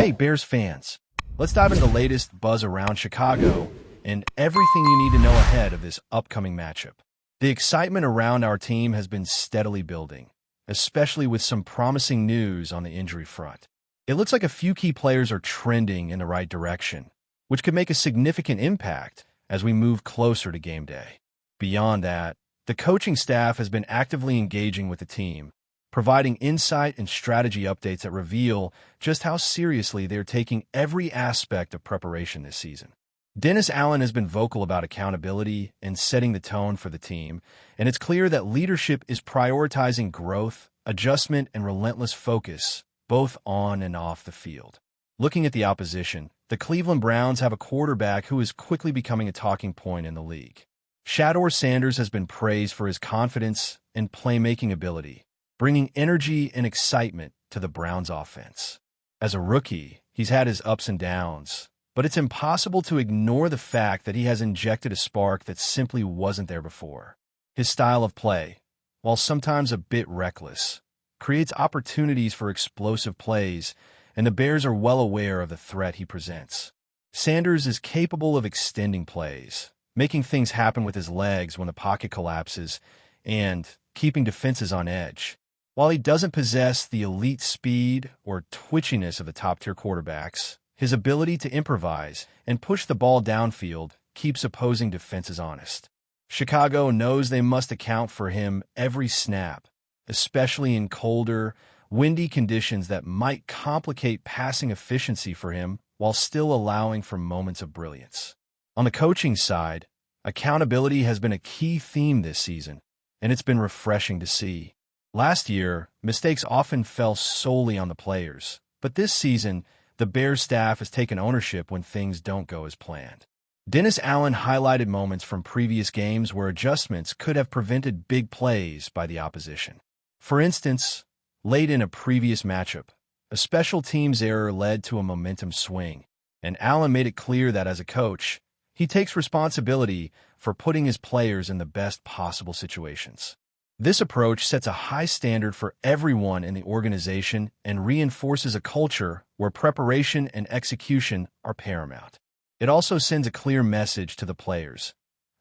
Hey, Bears fans, let's dive into the latest buzz around Chicago and everything you need to know ahead of this upcoming matchup. The excitement around our team has been steadily building, especially with some promising news on the injury front. It looks like a few key players are trending in the right direction, which could make a significant impact as we move closer to game day. Beyond that, the coaching staff has been actively engaging with the team, providing insight and strategy updates that reveal just how seriously they're taking every aspect of preparation this season. Dennis Allen has been vocal about accountability and setting the tone for the team, and it's clear that leadership is prioritizing growth, adjustment, and relentless focus, both on and off the field. Looking at the opposition, the Cleveland Browns have a quarterback who is quickly becoming a talking point in the league. Shador Sanders has been praised for his confidence and playmaking ability, bringing energy and excitement to the Browns' offense. As a rookie, he's had his ups and downs, but it's impossible to ignore the fact that he has injected a spark that simply wasn't there before. His style of play, while sometimes a bit reckless, creates opportunities for explosive plays, and the Bears are well aware of the threat he presents. Sanders is capable of extending plays, making things happen with his legs when the pocket collapses, and keeping defenses on edge. While he doesn't possess the elite speed or twitchiness of the top-tier quarterbacks, his ability to improvise and push the ball downfield keeps opposing defenses honest. Chicago knows they must account for him every snap, especially in colder, windy conditions that might complicate passing efficiency for him while still allowing for moments of brilliance. On the coaching side, accountability has been a key theme this season, and it's been refreshing to see. Last year, mistakes often fell solely on the players, but this season, the Bears staff has taken ownership when things don't go as planned. Dennis Allen highlighted moments from previous games where adjustments could have prevented big plays by the opposition. For instance, late in a previous matchup, a special teams error led to a momentum swing, and Allen made it clear that as a coach, he takes responsibility for putting his players in the best possible situations. This approach sets a high standard for everyone in the organization and reinforces a culture where preparation and execution are paramount. It also sends a clear message to the players.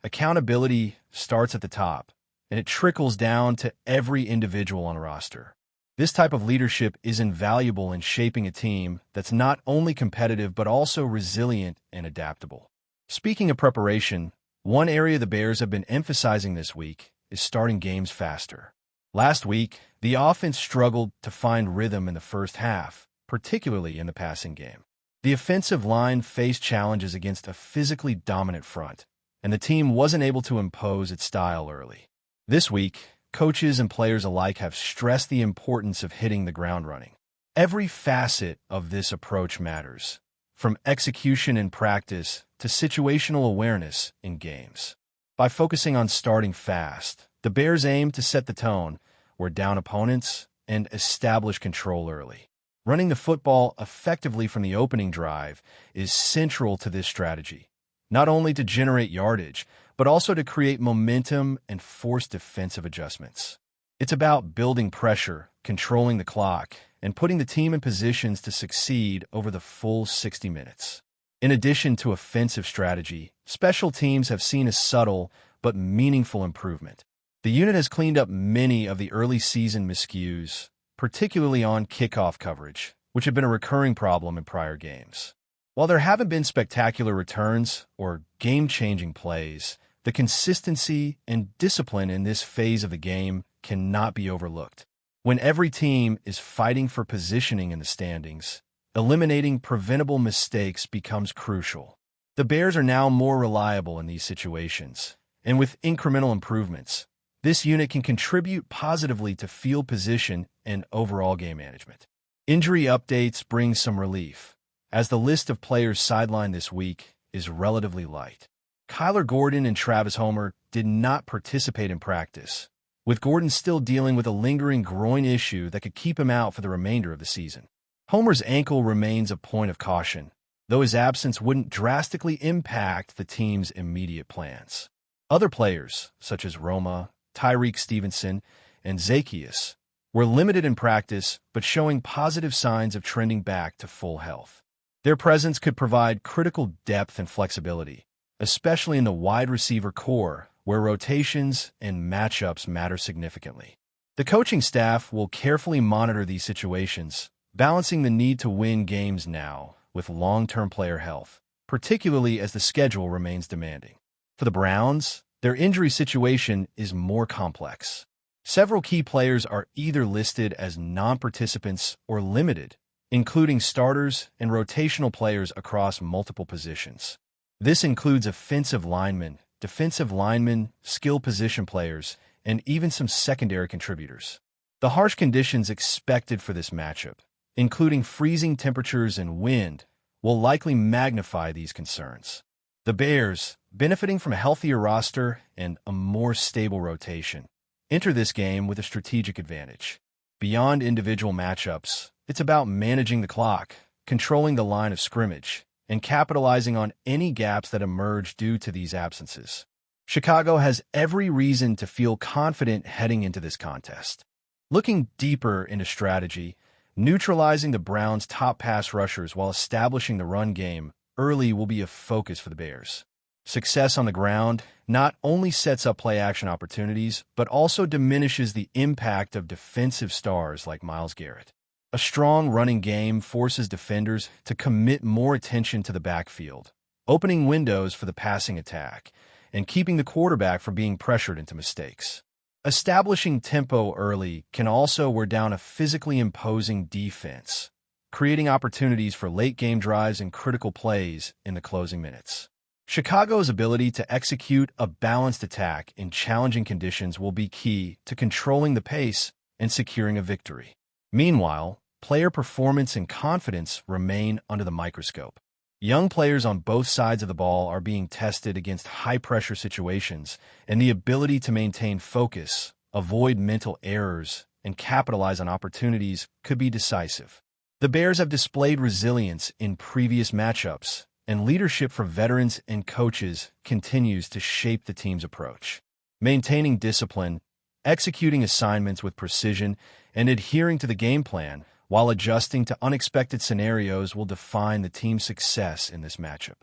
Accountability starts at the top, and it trickles down to every individual on the roster. This type of leadership is invaluable in shaping a team that's not only competitive but also resilient and adaptable. Speaking of preparation, one area the Bears have been emphasizing this week is starting games faster. Last week, the offense struggled to find rhythm in the first half, particularly in the passing game. The offensive line faced challenges against a physically dominant front, and the team wasn't able to impose its style early. This week, coaches and players alike have stressed the importance of hitting the ground running. Every facet of this approach matters, from execution in practice to situational awareness in games. By focusing on starting fast, the Bears aim to set the tone, wear down opponents, and establish control early. Running the football effectively from the opening drive is central to this strategy, not only to generate yardage, but also to create momentum and force defensive adjustments. It's about building pressure, controlling the clock, and putting the team in positions to succeed over the full 60 minutes. In addition to offensive strategy, special teams have seen a subtle but meaningful improvement. The unit has cleaned up many of the early season miscues, particularly on kickoff coverage, which had been a recurring problem in prior games. While there haven't been spectacular returns or game-changing plays, the consistency and discipline in this phase of the game cannot be overlooked. When every team is fighting for positioning in the standings, eliminating preventable mistakes becomes crucial. The Bears are now more reliable in these situations, and with incremental improvements, this unit can contribute positively to field position and overall game management. Injury updates bring some relief, as the list of players sidelined this week is relatively light. Kyler Gordon and Travis Homer did not participate in practice, with Gordon still dealing with a lingering groin issue that could keep him out for the remainder of the season. Homer's ankle remains a point of caution, though his absence wouldn't drastically impact the team's immediate plans. Other players, such as Roma, Tyreek Stevenson, and Zacchaeus, were limited in practice but showing positive signs of trending back to full health. Their presence could provide critical depth and flexibility, especially in the wide receiver core, where rotations and matchups matter significantly. The coaching staff will carefully monitor these situations, balancing the need to win games now with long-term player health, particularly as the schedule remains demanding. For the Browns, their injury situation is more complex. Several key players are either listed as non-participants or limited, including starters and rotational players across multiple positions. This includes offensive linemen, defensive linemen, skill position players, and even some secondary contributors. The harsh conditions expected for this matchup, including freezing temperatures and wind, will likely magnify these concerns. The Bears, benefiting from a healthier roster and a more stable rotation, enter this game with a strategic advantage. Beyond individual matchups, it's about managing the clock, controlling the line of scrimmage, and capitalizing on any gaps that emerge due to these absences. Chicago has every reason to feel confident heading into this contest. Looking deeper into strategy, neutralizing the Browns' top pass rushers while establishing the run game early will be a focus for the Bears. Success on the ground not only sets up play-action opportunities, but also diminishes the impact of defensive stars like Myles Garrett. A strong running game forces defenders to commit more attention to the backfield, opening windows for the passing attack, and keeping the quarterback from being pressured into mistakes. Establishing tempo early can also wear down a physically imposing defense, creating opportunities for late-game drives and critical plays in the closing minutes. Chicago's ability to execute a balanced attack in challenging conditions will be key to controlling the pace and securing a victory. Meanwhile, player performance and confidence remain under the microscope. Young players on both sides of the ball are being tested against high-pressure situations, and the ability to maintain focus, avoid mental errors, and capitalize on opportunities could be decisive. The Bears have displayed resilience in previous matchups, and leadership from veterans and coaches continues to shape the team's approach. Maintaining discipline, executing assignments with precision, and adhering to the game plan while adjusting to unexpected scenarios will define the team's success in this matchup.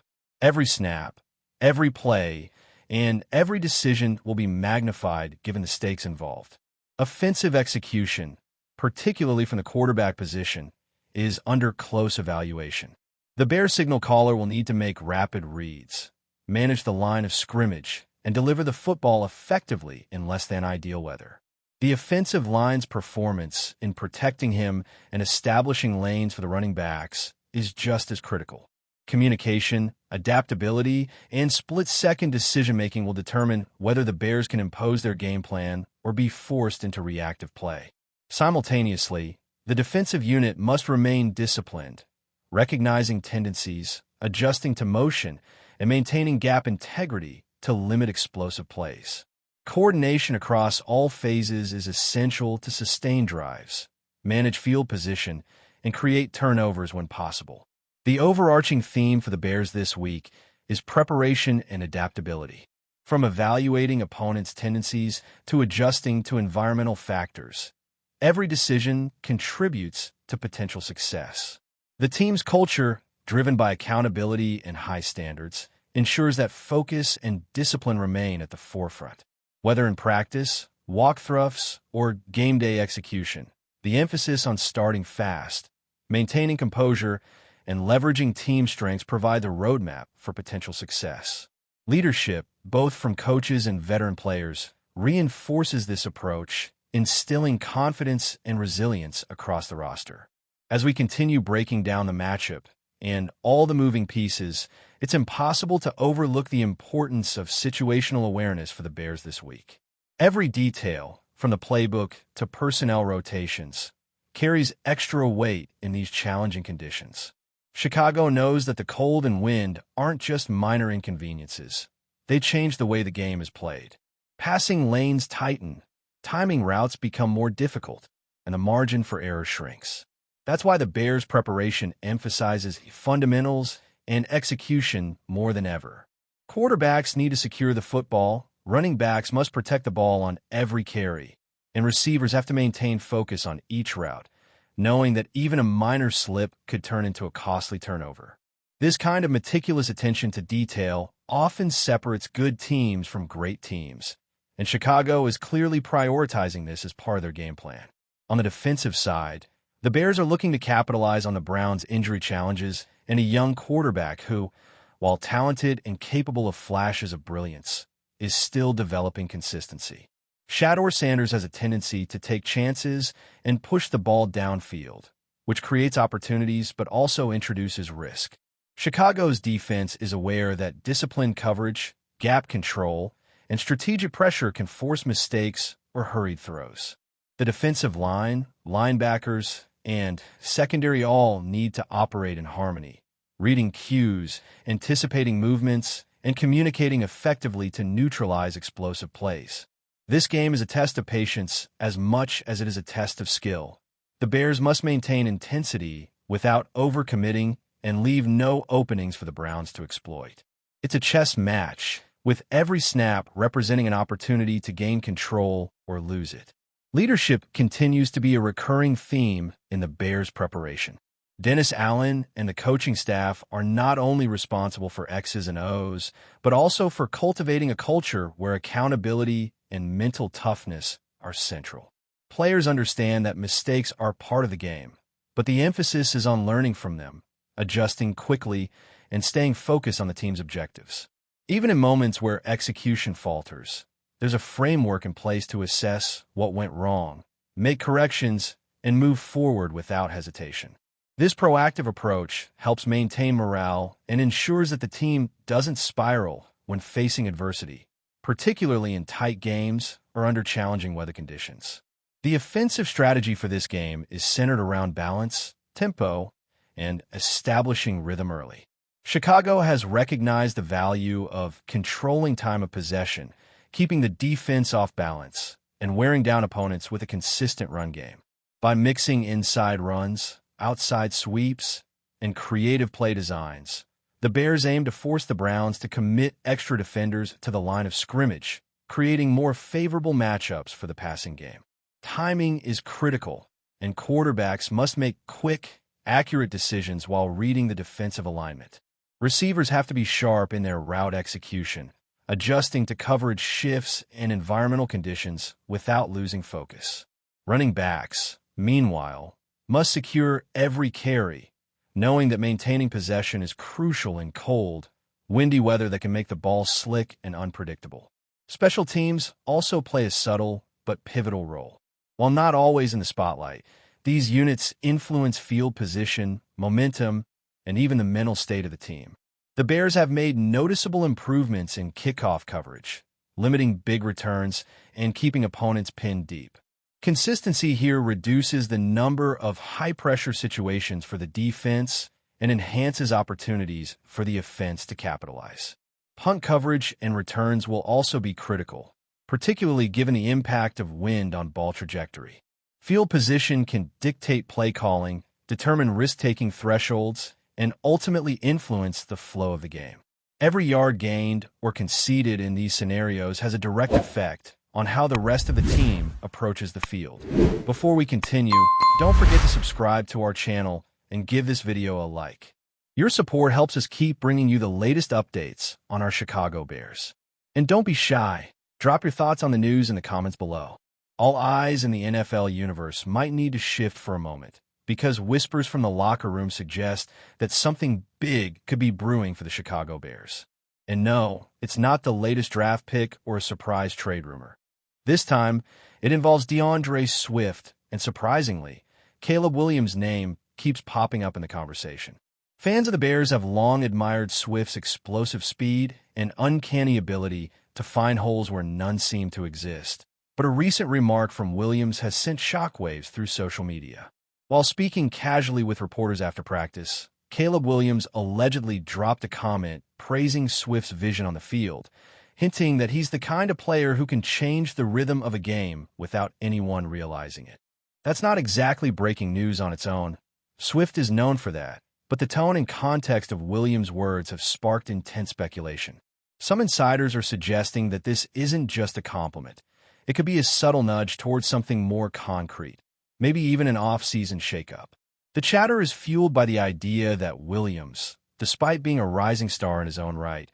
Every snap, every play, and every decision will be magnified given the stakes involved. Offensive execution, particularly from the quarterback position, is under close evaluation. The Bears signal caller will need to make rapid reads, manage the line of scrimmage, and deliver the football effectively in less than ideal weather. The offensive line's performance in protecting him and establishing lanes for the running backs is just as critical. Communication, adaptability, and split-second decision-making will determine whether the Bears can impose their game plan or be forced into reactive play. Simultaneously, the defensive unit must remain disciplined, recognizing tendencies, adjusting to motion, and maintaining gap integrity to limit explosive plays. Coordination across all phases is essential to sustain drives, manage field position, and create turnovers when possible. The overarching theme for the Bears this week is preparation and adaptability. From evaluating opponents' tendencies to adjusting to environmental factors, every decision contributes to potential success. The team's culture, driven by accountability and high standards, ensures that focus and discipline remain at the forefront. Whether in practice, walkthroughs, or game day execution, the emphasis on starting fast, maintaining composure, and leveraging team strengths provide the roadmap for potential success. Leadership, both from coaches and veteran players, reinforces this approach, instilling confidence and resilience across the roster. As we continue breaking down the matchup and all the moving pieces, it's impossible to overlook the importance of situational awareness for the Bears this week. Every detail, from the playbook to personnel rotations, carries extra weight in these challenging conditions. Chicago knows that the cold and wind aren't just minor inconveniences. They change the way the game is played. Passing lanes tighten, timing routes become more difficult, and the margin for error shrinks. That's why the Bears' preparation emphasizes fundamentals and execution more than ever. Quarterbacks need to secure the football, running backs must protect the ball on every carry, and receivers have to maintain focus on each route, knowing that even a minor slip could turn into a costly turnover. This kind of meticulous attention to detail often separates good teams from great teams, and Chicago is clearly prioritizing this as part of their game plan. On the defensive side, the Bears are looking to capitalize on the Browns' injury challenges and a young quarterback who, while talented and capable of flashes of brilliance, is still developing consistency. Shador Sanders has a tendency to take chances and push the ball downfield, which creates opportunities but also introduces risk. Chicago's defense is aware that disciplined coverage, gap control, and strategic pressure can force mistakes or hurried throws. The defensive line, linebackers, and secondary all need to operate in harmony, reading cues, anticipating movements, and communicating effectively to neutralize explosive plays. This game is a test of patience as much as it is a test of skill. The Bears must maintain intensity without overcommitting and leave no openings for the Browns to exploit. It's a chess match, with every snap representing an opportunity to gain control or lose it. Leadership continues to be a recurring theme in the Bears' preparation. Dennis Allen and the coaching staff are not only responsible for X's and O's, but also for cultivating a culture where accountability and mental toughness are central. Players understand that mistakes are part of the game, but the emphasis is on learning from them, adjusting quickly, and staying focused on the team's objectives. Even in moments where execution falters, there's a framework in place to assess what went wrong, make corrections, and move forward without hesitation. This proactive approach helps maintain morale and ensures that the team doesn't spiral when facing adversity, particularly in tight games or under challenging weather conditions. The offensive strategy for this game is centered around balance, tempo, and establishing rhythm early. Chicago has recognized the value of controlling time of possession, keeping the defense off balance, and wearing down opponents with a consistent run game. By mixing inside runs, outside sweeps, and creative play designs, the Bears aim to force the Browns to commit extra defenders to the line of scrimmage, creating more favorable matchups for the passing game. Timing is critical, and quarterbacks must make quick, accurate decisions while reading the defensive alignment. Receivers have to be sharp in their route execution, adjusting to coverage shifts and environmental conditions without losing focus. Running backs, meanwhile, must secure every carry, knowing that maintaining possession is crucial in cold, windy weather that can make the ball slick and unpredictable. Special teams also play a subtle but pivotal role. While not always in the spotlight, these units influence field position, momentum, and even the mental state of the team. The Bears have made noticeable improvements in kickoff coverage, limiting big returns and keeping opponents pinned deep. Consistency here reduces the number of high-pressure situations for the defense and enhances opportunities for the offense to capitalize. Punt coverage and returns will also be critical, particularly given the impact of wind on ball trajectory. Field position can dictate play calling, determine risk-taking thresholds, and ultimately influence the flow of the game. Every yard gained or conceded in these scenarios has a direct effect on how the rest of the team approaches the field. Before we continue, don't forget to subscribe to our channel and give this video a like. Your support helps us keep bringing you the latest updates on our Chicago Bears. And don't be shy. Drop your thoughts on the news in the comments below. All eyes in the NFL universe might need to shift for a moment, because whispers from the locker room suggest that something big could be brewing for the Chicago Bears. And no, it's not the latest draft pick or a surprise trade rumor. This time, it involves DeAndre Swift, and surprisingly, Caleb Williams' name keeps popping up in the conversation. Fans of the Bears have long admired Swift's explosive speed and uncanny ability to find holes where none seem to exist. But a recent remark from Williams has sent shockwaves through social media. While speaking casually with reporters after practice, Caleb Williams allegedly dropped a comment praising Swift's vision on the field, hinting that he's the kind of player who can change the rhythm of a game without anyone realizing it. That's not exactly breaking news on its own. Swift is known for that, but the tone and context of Williams' words have sparked intense speculation. Some insiders are suggesting that this isn't just a compliment. It could be a subtle nudge towards something more concrete, maybe even an off-season shakeup. The chatter is fueled by the idea that Williams, despite being a rising star in his own right,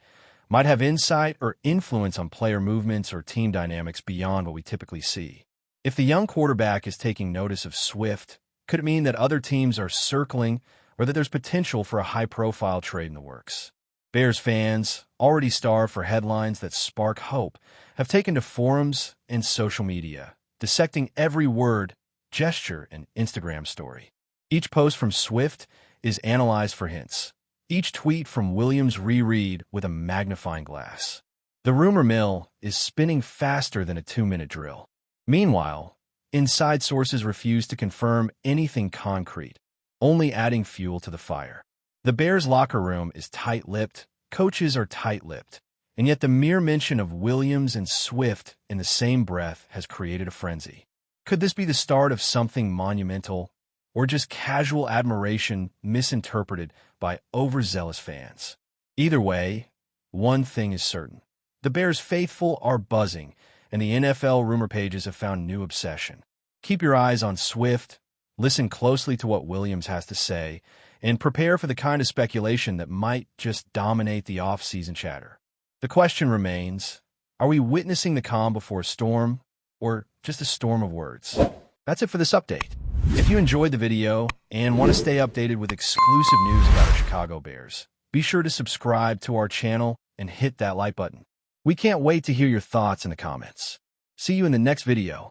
might have insight or influence on player movements or team dynamics beyond what we typically see. If the young quarterback is taking notice of Swift, could it mean that other teams are circling or that there's potential for a high-profile trade in the works? Bears fans, already starved for headlines that spark hope, have taken to forums and social media, dissecting every word, gesture, and Instagram story. Each post from Swift is analyzed for hints. Each tweet from Williams reread with a magnifying glass. The rumor mill is spinning faster than a 2-minute drill. Meanwhile, inside sources refuse to confirm anything concrete, only adding fuel to the fire. The Bears' locker room is tight-lipped, coaches are tight-lipped, and yet the mere mention of Williams and Swift in the same breath has created a frenzy. Could this be the start of something monumental, or just casual admiration misinterpreted by overzealous fans? Either way, one thing is certain. The Bears faithful are buzzing, and the NFL rumor pages have found new obsession. Keep your eyes on Swift, listen closely to what Williams has to say, and prepare for the kind of speculation that might just dominate the off-season chatter. The question remains, are we witnessing the calm before a storm, or just a storm of words? That's it for this update. If you enjoyed the video and want to stay updated with exclusive news about the Chicago Bears, be sure to subscribe to our channel and hit that like button. We can't wait to hear your thoughts in the comments. See you in the next video.